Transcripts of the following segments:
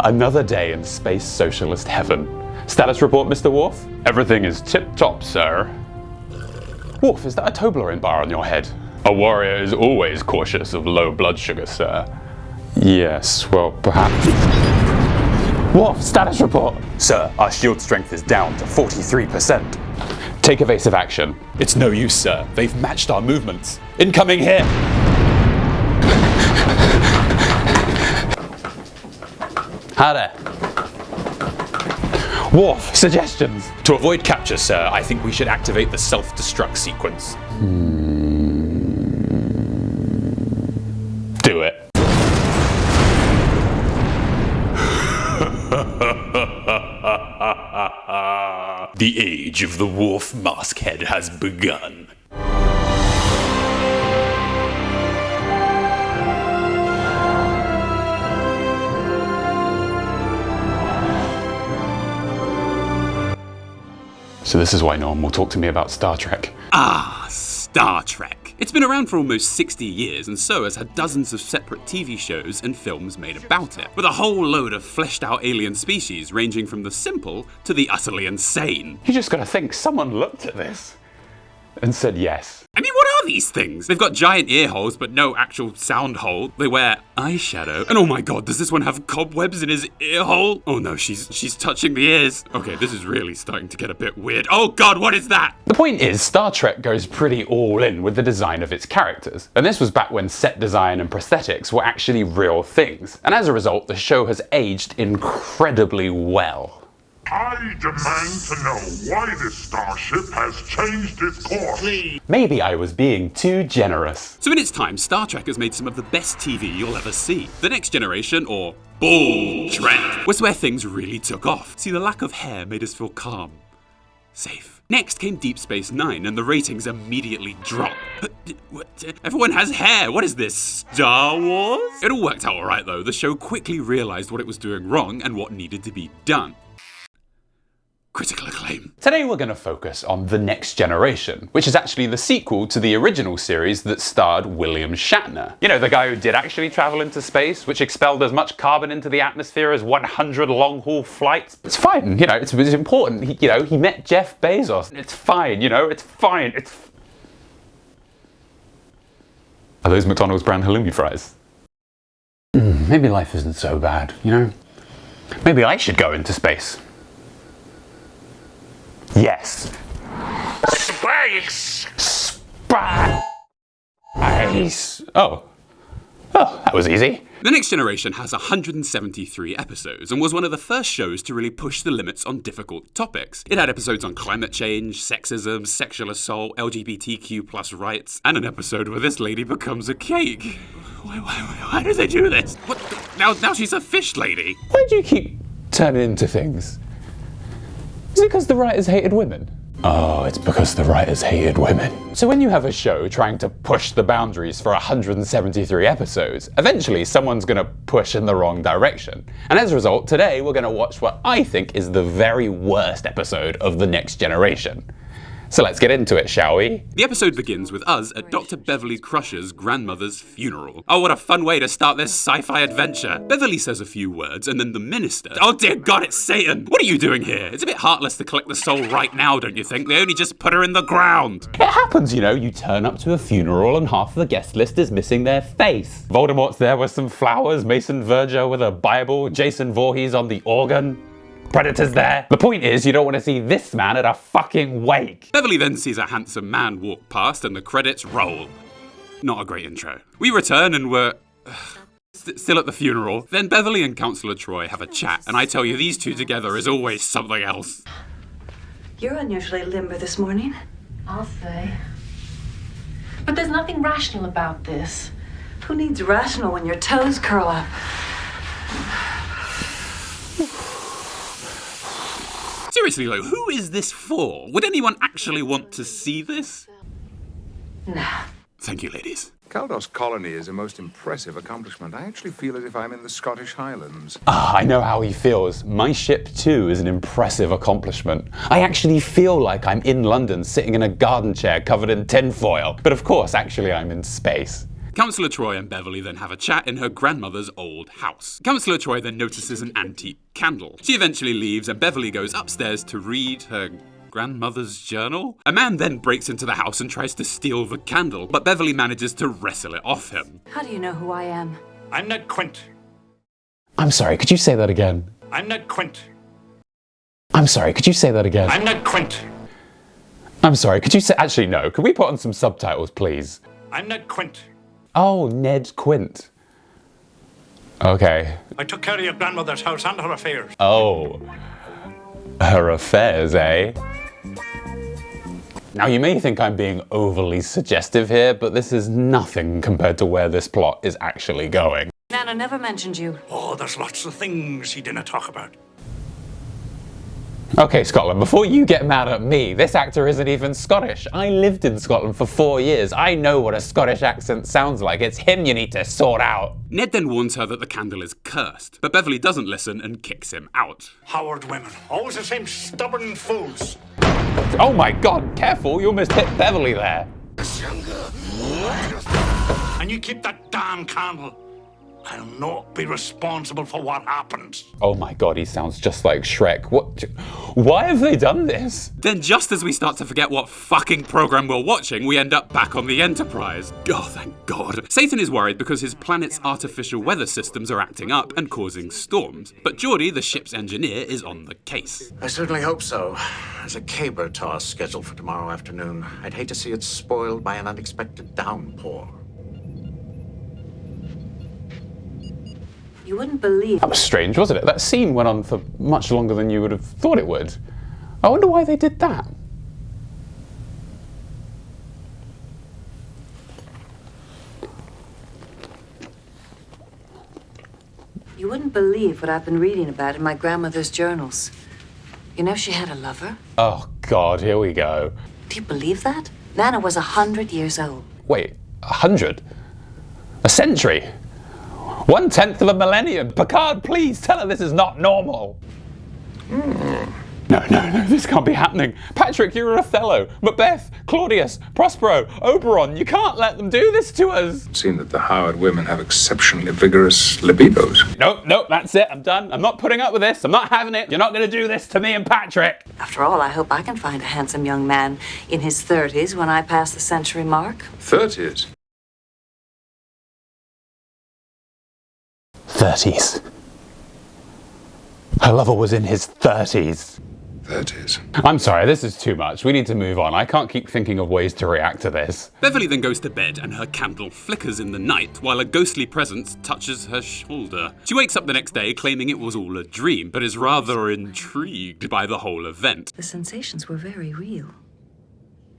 Another day in space socialist heaven. Status report, Mr. Worf? Everything is tip-top, sir. Worf, is that a Toblerone bar on your head? A warrior is always cautious of low blood sugar, sir. Yes, well, perhaps. Worf, status report! Sir, our shield strength is down to 43%. Take evasive action. It's no use, sir. They've matched our movements. Incoming here! Hi there. Worf, suggestions? To avoid capture, sir, I think we should activate the self-destruct sequence. Do it. The age of the Worf Maskhead has begun. So this is why no one will talk to me about Star Trek. Ah, Star Trek. It's been around for almost 60 years and so has had dozens of separate TV shows and films made about it, with a whole load of fleshed out alien species ranging from the simple to the utterly insane. You just gotta think someone looked at this and said yes. I mean, what are these things? They've got giant ear holes but no actual sound hole. They wear eyeshadow. And oh my god, does this one have cobwebs in his ear hole? Oh no, she's touching the ears. Okay, this is really starting to get a bit weird. Oh god, what is that? The point is, Star Trek goes pretty all in with the design of its characters. And this was back when set design and prosthetics were actually real things. And as a result, the show has aged incredibly well. I demand to know why this starship has changed its course. Please. Maybe I was being too generous. So in its time, Star Trek has made some of the best TV you'll ever see. The Next Generation, or Bull Trek, was where things really took off. See, the lack of hair made us feel calm. Safe. Next came Deep Space Nine, and the ratings immediately dropped. Everyone has hair. What is this, Star Wars? It all worked out alright though. The show quickly realized what it was doing wrong and what needed to be done. Critical acclaim. Today we're going to focus on The Next Generation, which is actually the sequel to the original series that starred William Shatner. You know, the guy who did actually travel into space, which expelled as much carbon into the atmosphere as 100 long-haul flights. It's fine, you know, it's important. He met Jeff Bezos. It's fine, you know, it's fine. Are those McDonald's brand halloumi fries? Maybe life isn't so bad, you know? Maybe I should go into space. Yes. Space! Space! Oh, that was easy. The Next Generation has 173 episodes and was one of the first shows to really push the limits on difficult topics. It had episodes on climate change, sexism, sexual assault, LGBTQ+ rights, and an episode where this lady becomes a cake. Why do they do this? What? Now she's a fish lady. Why do you keep turning into things? Is it because the writers hated women? Oh, it's because the writers hated women. So when you have a show trying to push the boundaries for 173 episodes, eventually someone's gonna push in the wrong direction. And as a result, today we're gonna watch what I think is the very worst episode of The Next Generation. So let's get into it, shall we? The episode begins with us at Dr. Beverly Crusher's grandmother's funeral. Oh, what a fun way to start this sci-fi adventure. Beverly says a few words, and then the minister... Oh dear God, it's Satan! What are you doing here? It's a bit heartless to collect the soul right now, don't you think? They only just put her in the ground. It happens, you know. You turn up to a funeral and half the guest list is missing their face. Voldemort's there with some flowers, Mason Verger with a Bible, Jason Voorhees on the organ. Predator's there. The point is, you don't want to see this man at a fucking wake. Beverly then sees a handsome man walk past and the credits roll. Not a great intro. We return and we're still at the funeral. Then Beverly and Counselor Troy have a chat, and I tell you, these two together is always something else. You're unusually limber this morning. I'll say. But there's nothing rational about this. Who needs rational when your toes curl up? Seriously though, who is this for? Would anyone actually want to see this? Nah. Thank you, ladies. Caldos Colony is a most impressive accomplishment. I actually feel as if I'm in the Scottish Highlands. I know how he feels. My ship too is an impressive accomplishment. I actually feel like I'm in London sitting in a garden chair covered in tinfoil. But of course, actually I'm in space. Councillor Troy and Beverly then have a chat in her grandmother's old house. Councillor Troy then notices an antique candle. She eventually leaves and Beverly goes upstairs to read her grandmother's journal? A man then breaks into the house and tries to steal the candle, but Beverly manages to wrestle it off him. How do you know who I am? I'm not Quint. I'm sorry, could you say that again? I'm not Quint. I'm sorry, could you say that again? I'm not Quint. I'm sorry, could you say... Actually, no. Could we put on some subtitles, please? I'm not Quint. Oh, Ned Quint. Okay. I took care of your grandmother's house and her affairs. Oh. Her affairs, eh? Now, you may think I'm being overly suggestive here, but this is nothing compared to where this plot is actually going. Nana never mentioned you. Oh, there's lots of things he didn't talk about. Okay, Scotland, before you get mad at me, this actor isn't even Scottish. I lived in Scotland for 4 years. I know what a Scottish accent sounds like. It's him you need to sort out. Ned then warns her that the candle is cursed, but Beverly doesn't listen and kicks him out. Howard women, always the same stubborn fools. Oh my god, careful, you almost hit Beverly there. And you keep that damn candle. I'll not be responsible for what happens. Oh my god, he sounds just like Shrek. What? Why have they done this? Then just as we start to forget what fucking program we're watching, we end up back on the Enterprise. Oh, thank God. Satan is worried because his planet's artificial weather systems are acting up and causing storms. But Geordie, the ship's engineer, is on the case. I certainly hope so. There's a caber toss scheduled for tomorrow afternoon. I'd hate to see it spoiled by an unexpected downpour. You wouldn't believe. That was strange, wasn't it? That scene went on for much longer than you would have thought it would. I wonder why they did that. You wouldn't believe what I've been reading about in my grandmother's journals. You know she had a lover? Oh god, here we go. Do you believe that? Nana was 100 years old. Wait, 100? A century? 1/10 of a millennium. Picard, please tell her this is not normal. No, this can't be happening. Patrick, you're Othello. Macbeth, Claudius, Prospero, Oberon. You can't let them do this to us. It seems that the Howard women have exceptionally vigorous libidos. Nope, that's it. I'm done. I'm not putting up with this. I'm not having it. You're not going to do this to me and Patrick. After all, I hope I can find a handsome young man in his 30s when I pass the century mark. 30s? 30s. Her lover was in his 30s. 30s. I'm sorry, this is too much. We need to move on. I can't keep thinking of ways to react to this. Beverly then goes to bed and her candle flickers in the night while a ghostly presence touches her shoulder. She wakes up the next day claiming it was all a dream, but is rather intrigued by the whole event. The sensations were very real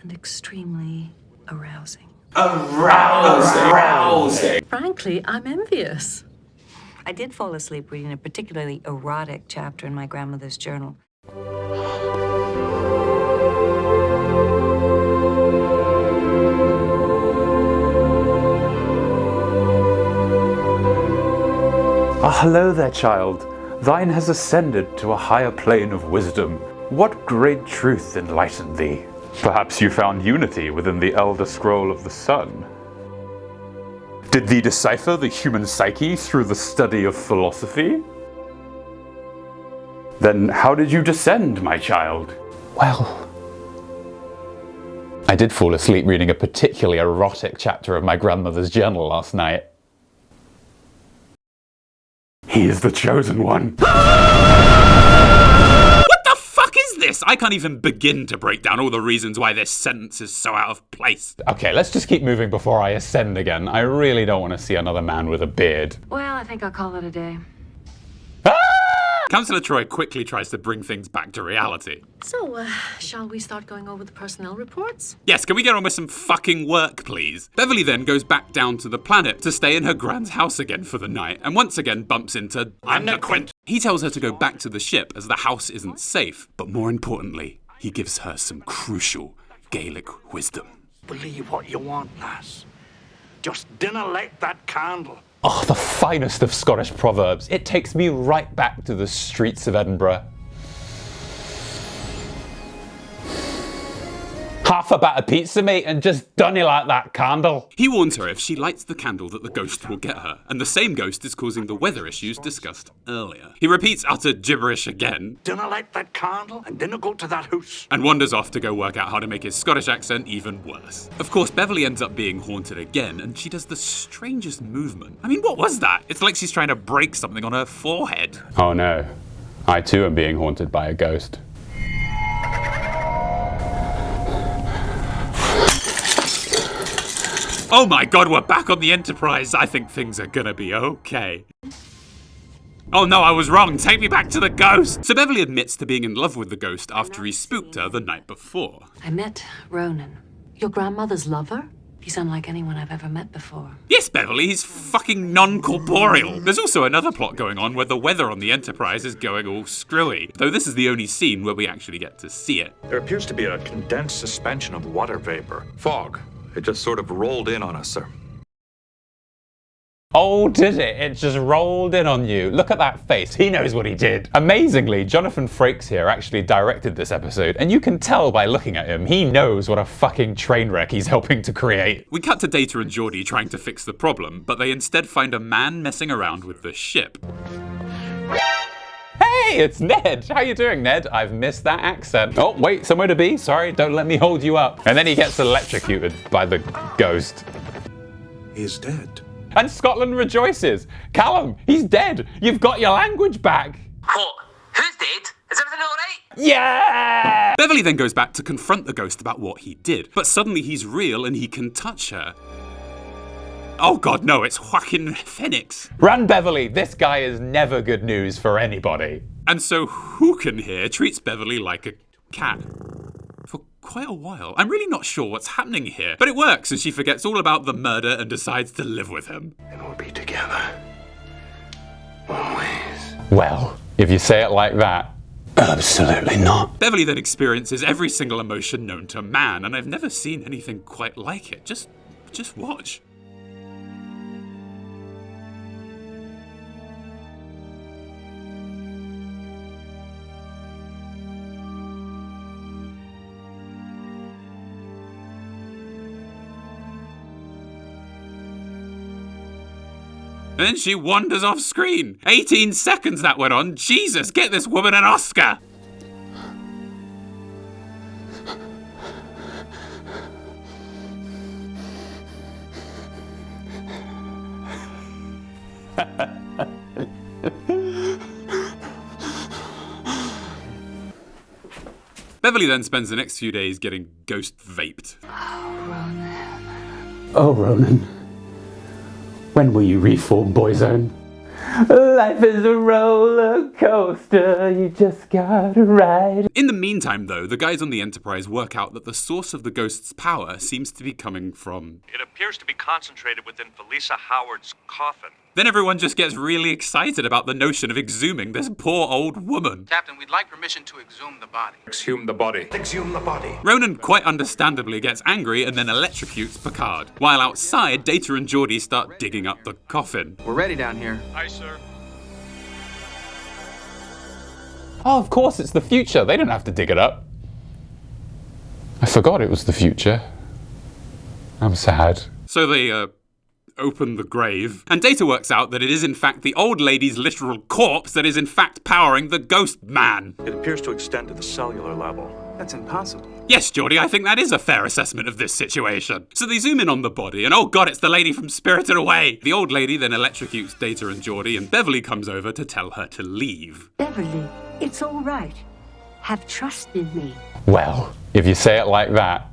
and extremely arousing. Arousing. Frankly, I'm envious. I did fall asleep reading a particularly erotic chapter in my grandmother's journal. Hello there, child. Thine has ascended to a higher plane of wisdom. What great truth enlightened thee? Perhaps you found unity within the Elder Scroll of the Sun. Did thee decipher the human psyche through the study of philosophy? Then how did you descend, my child? Well, I did fall asleep reading a particularly erotic chapter of my grandmother's journal last night. He is the chosen one. What the fuck is this? I can't even begin to break down all the reasons why this sentence is so out of place. Okay, let's just keep moving before I ascend again. I really don't want to see another man with a beard. Well, I think I'll call it a day. Councillor Troy quickly tries to bring things back to reality. So, shall we start going over the personnel reports? Yes, can we get on with some fucking work, please? Beverly then goes back down to the planet to stay in her grand's house again for the night, and once again bumps into I'm not Quint. He tells her to go back to the ship as the house isn't safe, but more importantly, he gives her some crucial Gaelic wisdom. Believe what you want, lass. Just dinna light that candle. Oh, the finest of Scottish proverbs. It takes me right back to the streets of Edinburgh. Ha half a battered pizza, mate, and just done it like that candle. He warns her if she lights the candle that the ghost will get her, and the same ghost is causing the weather issues discussed earlier. He repeats utter gibberish again. Dinna light that candle and dinna go to that house. And wanders off to go work out how to make his Scottish accent even worse. Of course, Beverly ends up being haunted again, and she does the strangest movement. I mean, what was that? It's like she's trying to break something on her forehead. Oh no, I too am being haunted by a ghost. Oh my god, we're back on the Enterprise. I think things are gonna be okay. Oh no, I was wrong. Take me back to the ghost. So Beverly admits to being in love with the ghost after he spooked her the night before. I met Ronan. Your grandmother's lover? He's unlike anyone I've ever met before. Yes, Beverly, he's fucking non-corporeal. There's also another plot going on where the weather on the Enterprise is going all screwy, though this is the only scene where we actually get to see it. There appears to be a condensed suspension of water vapor. Fog. It just sort of rolled in on us, sir. Oh, did it? It just rolled in on you. Look at that face. He knows what he did. Amazingly, Jonathan Frakes here actually directed this episode, and you can tell by looking at him, he knows what a fucking train wreck he's helping to create. We cut to Data and Geordi trying to fix the problem, but they instead find a man messing around with the ship. Hey, it's Ned. How you doing, Ned? I've missed that accent. Oh, wait, somewhere to be. Sorry, don't let me hold you up. And then he gets electrocuted by the ghost. He's dead. And Scotland rejoices. Callum, he's dead. You've got your language back. What? Who's dead? Is everything all right? Yeah! Beverly then goes back to confront the ghost about what he did, but suddenly he's real and he can touch her. Oh god, no, it's Joaquin Phoenix. Run, Beverly. This guy is never good news for anybody. And so Hooken here treats Beverly like a cat. For quite a while. I'm really not sure what's happening here, but it works and she forgets all about the murder and decides to live with him. And we'll be together. Always. Well, if you say it like that, absolutely not. Beverly then experiences every single emotion known to man, and I've never seen anything quite like it. Just watch. And then she wanders off screen. 18 seconds that went on. Jesus, get this woman an Oscar. Beverly then spends the next few days getting ghost vaped. Oh, Ronan. When will you reform, Boyzone? Life is a roller coaster, you just gotta ride. In the meantime, though, the guys on the Enterprise work out that the source of the ghost's power seems to be coming from... It appears to be concentrated within Felisa Howard's coffin. Then everyone just gets really excited about the notion of exhuming this poor old woman. Captain, we'd like permission to exhume the body. Exhume the body. Exhume the body. Ronan quite understandably gets angry and then electrocutes Picard, while outside, Data and Geordi start digging up the coffin. We're ready down here. Aye, sir. Oh, of course, it's the future. They don't have to dig it up. I forgot it was the future. I'm sad. So they, open the grave, and Data works out that it is in fact the old lady's literal corpse that is in fact powering the ghost man. It appears to extend to the cellular level. That's impossible. Yes, Geordi, I think that is a fair assessment of this situation. So they zoom in on the body, and oh god, it's the lady from Spirited Away! The old lady then electrocutes Data and Geordi, and Beverly comes over to tell her to leave. Beverly, it's all right. Have trust in me. Well, if you say it like that,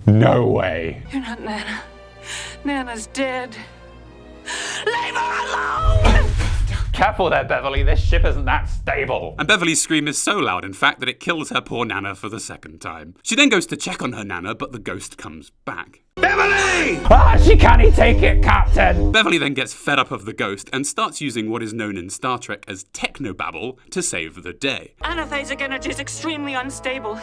no way. You're not Nana. Nana's dead. Leave her alone! Careful there, Beverly. This ship isn't that stable. And Beverly's scream is so loud, in fact, that it kills her poor Nana for the second time. She then goes to check on her Nana, but the ghost comes back. Beverly! Ah, she can't take it, Captain! Beverly then gets fed up of the ghost and starts using what is known in Star Trek as technobabble to save the day. Anaphasic energy is extremely unstable.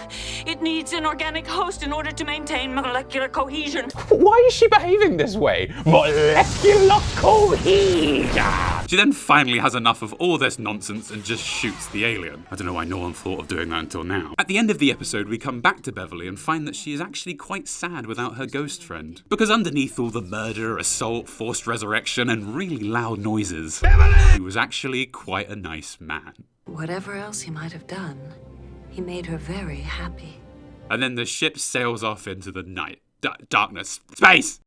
It needs an organic host in order to maintain molecular cohesion. Why is she behaving this way? Molecular cohesion! She then finally has enough of all this nonsense and just shoots the alien. I don't know why no one thought of doing that until now. At the end of the episode, we come back to Beverly and find that she is actually quite sad without her ghost friend. Because underneath all the murder, assault, forced resurrection, and really loud noises, he was actually quite a nice man. Whatever else he might have done, he made her very happy. And then the ship sails off into the night. Darkness. Space!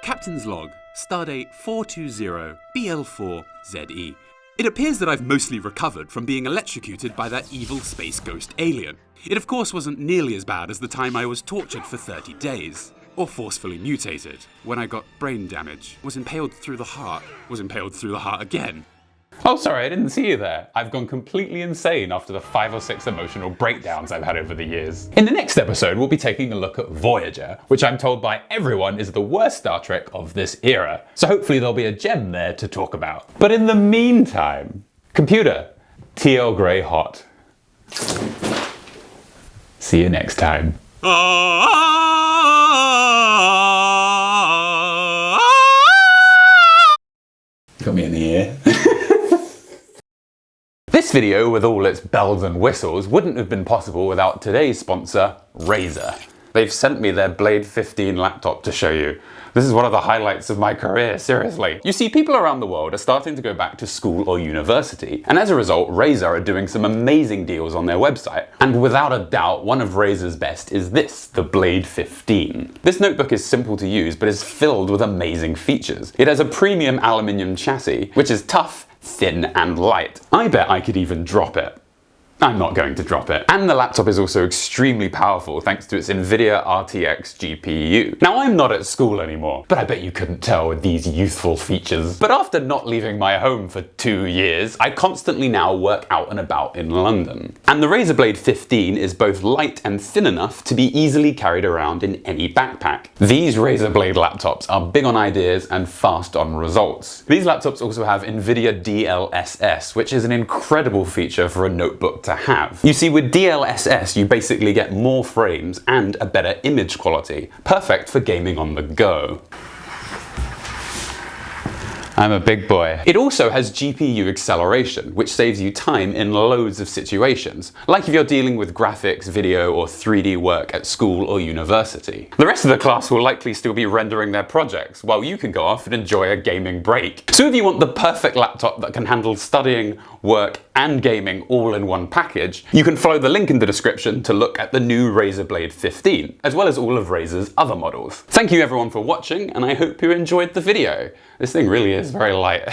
Captain's log, stardate 420-BL4-ZE. It appears that I've mostly recovered from being electrocuted by that evil space ghost alien. It of course wasn't nearly as bad as the time I was tortured for 30 days. Or forcefully mutated, when I got brain damage, was impaled through the heart again. Oh, sorry, I didn't see you there. I've gone completely insane after the 5 or 6 emotional breakdowns I've had over the years. In the next episode, we'll be taking a look at Voyager, which I'm told by everyone is the worst Star Trek of this era. So hopefully there'll be a gem there to talk about. But in the meantime, computer, TL Grey hot. See you next time. Got me in the ear. This video, with all its bells and whistles, wouldn't have been possible without today's sponsor, Razer. They've sent me their Blade 15 laptop to show you. This is one of the highlights of my career, seriously. You see, people around the world are starting to go back to school or university, and as a result, Razer are doing some amazing deals on their website. And without a doubt, one of Razer's best is this, the Blade 15. This notebook is simple to use, but is filled with amazing features. It has a premium aluminium chassis, which is tough, thin and light. I bet I could even drop it. I'm not going to drop it. And the laptop is also extremely powerful thanks to its NVIDIA RTX GPU. Now, I'm not at school anymore, but I bet you couldn't tell with these youthful features. But after not leaving my home for 2 years, I constantly now work out and about in London. And the Razer Blade 15 is both light and thin enough to be easily carried around in any backpack. These Razer Blade laptops are big on ideas and fast on results. These laptops also have NVIDIA DLSS, which is an incredible feature for a notebook to have. You see, with DLSS, you basically get more frames and a better image quality, perfect for gaming on the go. I'm a big boy. It also has GPU acceleration, which saves you time in loads of situations, like if you're dealing with graphics, video, or 3D work at school or university. The rest of the class will likely still be rendering their projects, while you can go off and enjoy a gaming break. So if you want the perfect laptop that can handle studying, work, and gaming all in one package, you can follow the link in the description to look at the new Razer Blade 15, as well as all of Razer's other models. Thank you everyone for watching, and I hope you enjoyed the video. This thing really is very light.